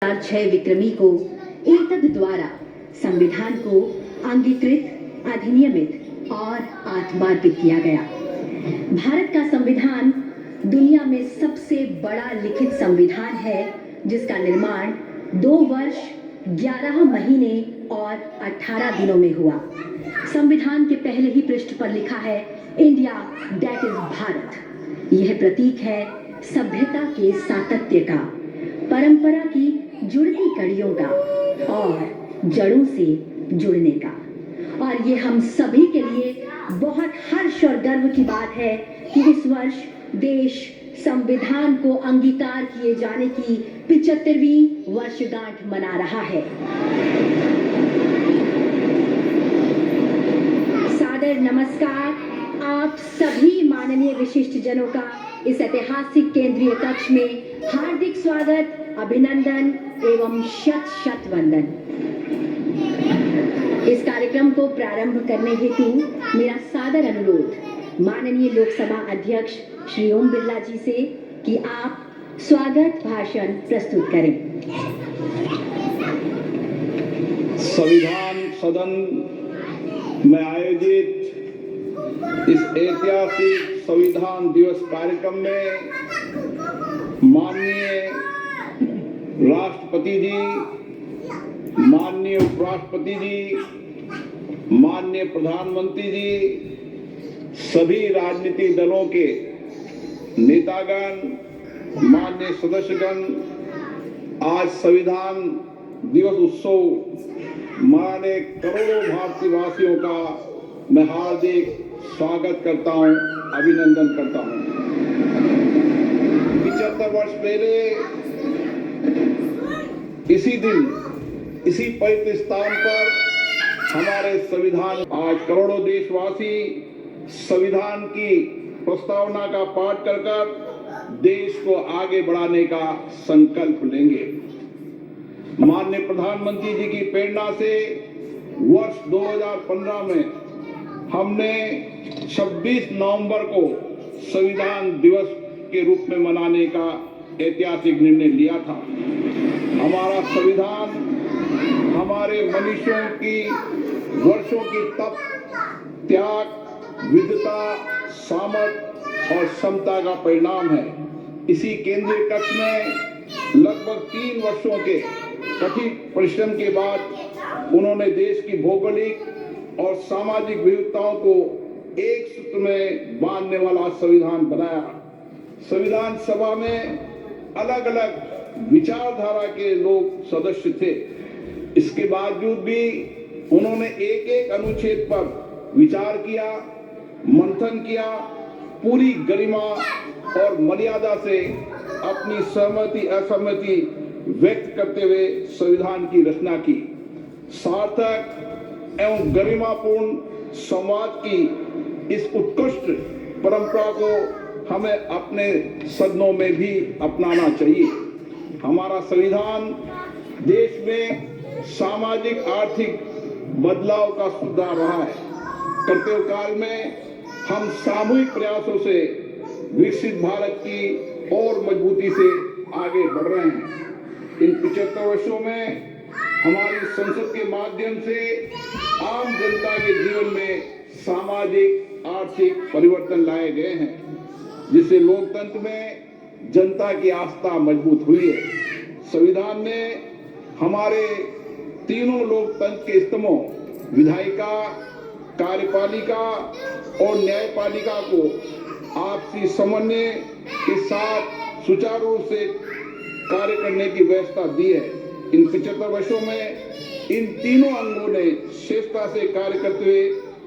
2006 विक्रमी को एतद द्वारा संविधान को अंगीकृत, अधिनियमित और आत्मार्पित किया गया। भारत का संविधान दुनिया में सबसे बड़ा लिखित संविधान है, जिसका निर्माण 2 वर्ष 11 महीने और 18 दिनों में हुआ। संविधान के पहले ही पृष्ठ पर लिखा है, इंडिया दैट इज भारत। यह प्रतीक है सभ्यता के सातत्य का, परंपरा की जुड़ती कड़ियों का और जड़ों से जुड़ने का। और ये हम सभी के लिए बहुत हर्ष और गर्व की बात है कि इस वर्ष देश संविधान को अंगीकार किए जाने की 75वीं वर्षगांठ मना रहा है। सादर नमस्कार आप सभी माननीय विशिष्ट जनों का इस ऐतिहासिक केंद्रीय कक्ष में हार्दिक स्वागत, अभिनंदन एवं शत शत वंदन। इस कार्यक्रम को प्रारंभ करने हेतु मेरा सादर अनुरोध माननीय लोकसभा अध्यक्ष श्री ओम बिरला जी से कि आप स्वागत भाषण प्रस्तुत करें। संविधान सदन में आयोजित इस ऐतिहासिक संविधान दिवस कार्यक्रम में माननीय राष्ट्रपति जी, माननीय उपराष्ट्रपति जी, माननीय प्रधानमंत्री जी, सभी राजनीतिक दलों के नेतागण, माननीय सदस्यगण, आज संविधान दिवस उत्सव मनाने करोड़ों भारतीय वासियों का मैं हार्दिक स्वागत करता हूं, अभिनंदन करता हूं। 75 वर्ष पहले इसी दिन, इसी पवित्र स्थान पर हमारे संविधान, आज करोड़ों देशवासी संविधान की प्रस्तावना का पाठ कर देश को आगे बढ़ाने का संकल्प लेंगे। माननीय प्रधानमंत्री जी की प्रेरणा से वर्ष 2015 में हमने 26 नवंबर को संविधान दिवस के रूप में मनाने का ऐतिहासिक निर्णय लिया था। हमारा संविधान हमारे मनुष्यों की वर्षों की तप, त्याग, विद्वता, सामर्थ्य और क्षमता का परिणाम है। इसी केंद्रीय कक्ष में लगभग 3 वर्षों के कठिन परिश्रम के बाद उन्होंने देश की भौगोलिक और सामाजिक विविधताओं को एक सूत्र में बांधने वाला संविधान बनाया। संविधान सभा में अलग अलग विचारधारा के लोग सदस्य थे। इसके बावजूद भी उन्होंने एक एक अनुच्छेद पर विचार किया, मंथन किया, पूरी गरिमा और मर्यादा से अपनी सहमति असहमति व्यक्त करते हुए संविधान की रचना की। सार्थक एवं गरिमापूर्ण संवाद की इस उत्कृष्ट परंपरा को हमें अपने सदनों में भी अपनाना चाहिए। हमारा संविधान देश में सामाजिक आर्थिक बदलाव का सुधार रहा है। कर्तव्य काल में हम सामूहिक प्रयासों से विकसित भारत की और मजबूती से आगे बढ़ रहे हैं। इन 75 वर्षों में हमारी संसद के माध्यम से आम जनता के जीवन में सामाजिक आर्थिक परिवर्तन लाए गए हैं, जिससे लोकतंत्र में जनता की आस्था मजबूत हुई है। संविधान ने हमारे तीनों लोकतंत्र के स्तंभों विधायिका, कार्यपालिका और न्यायपालिका को आपसी समन्वय के साथ सुचारू रूप से कार्य करने की व्यवस्था दी है। इन 75 वर्षों में इन तीनों अंगों ने श्रेष्ठता से कार्य करते हुए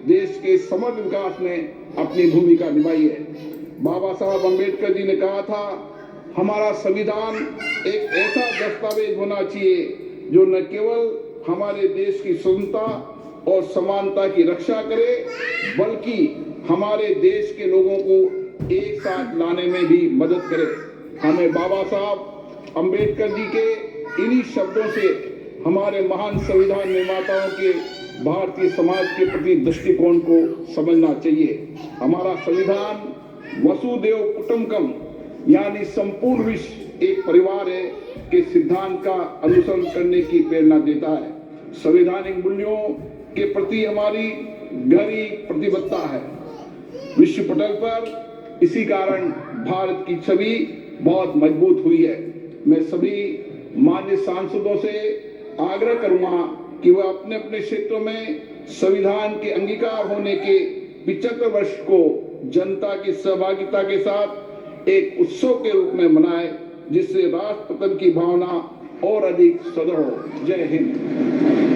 देश के समग्र विकास में अपनी भूमिका निभाई है। बाबा साहब अम्बेडकर जी ने कहा था, हमारा संविधान एक ऐसा दस्तावेज होना चाहिए जो न केवल हमारे देश की स्वतंत्रता और समानता की रक्षा करे, बल्कि हमारे देश के लोगों को एक साथ लाने में भी मदद करे। हमें बाबा साहब अम्बेडकर जी के इन्हीं शब्दों से हमारे महान संविधान निर्माताओं के भारतीय समाज के प्रति दृष्टिकोण को समझना चाहिए। हमारा संविधान वसुदेव कुटुंबकम यानी संपूर्ण विश्व एक परिवार है, के सिद्धांत का अनुसरण करने की प्रेरणा देता है। संवैधानिक मूल्यों के प्रति हमारी गहरी प्रतिबद्धता है। विश्व पटल पर इसी कारण भारत की छवि बहुत मजबूत हुई है। मैं सभी मान्य सांसदों से आग्रह करूंगा कि वह अपने अपने क्षेत्रों में संविधान के अंगीकार होने के 75 वर्ष को जनता की सहभागिता के साथ एक उत्सव के रूप में मनाए, जिससे राष्ट्रपति की भावना और अधिक सुदृढ़ हो। जय हिंद।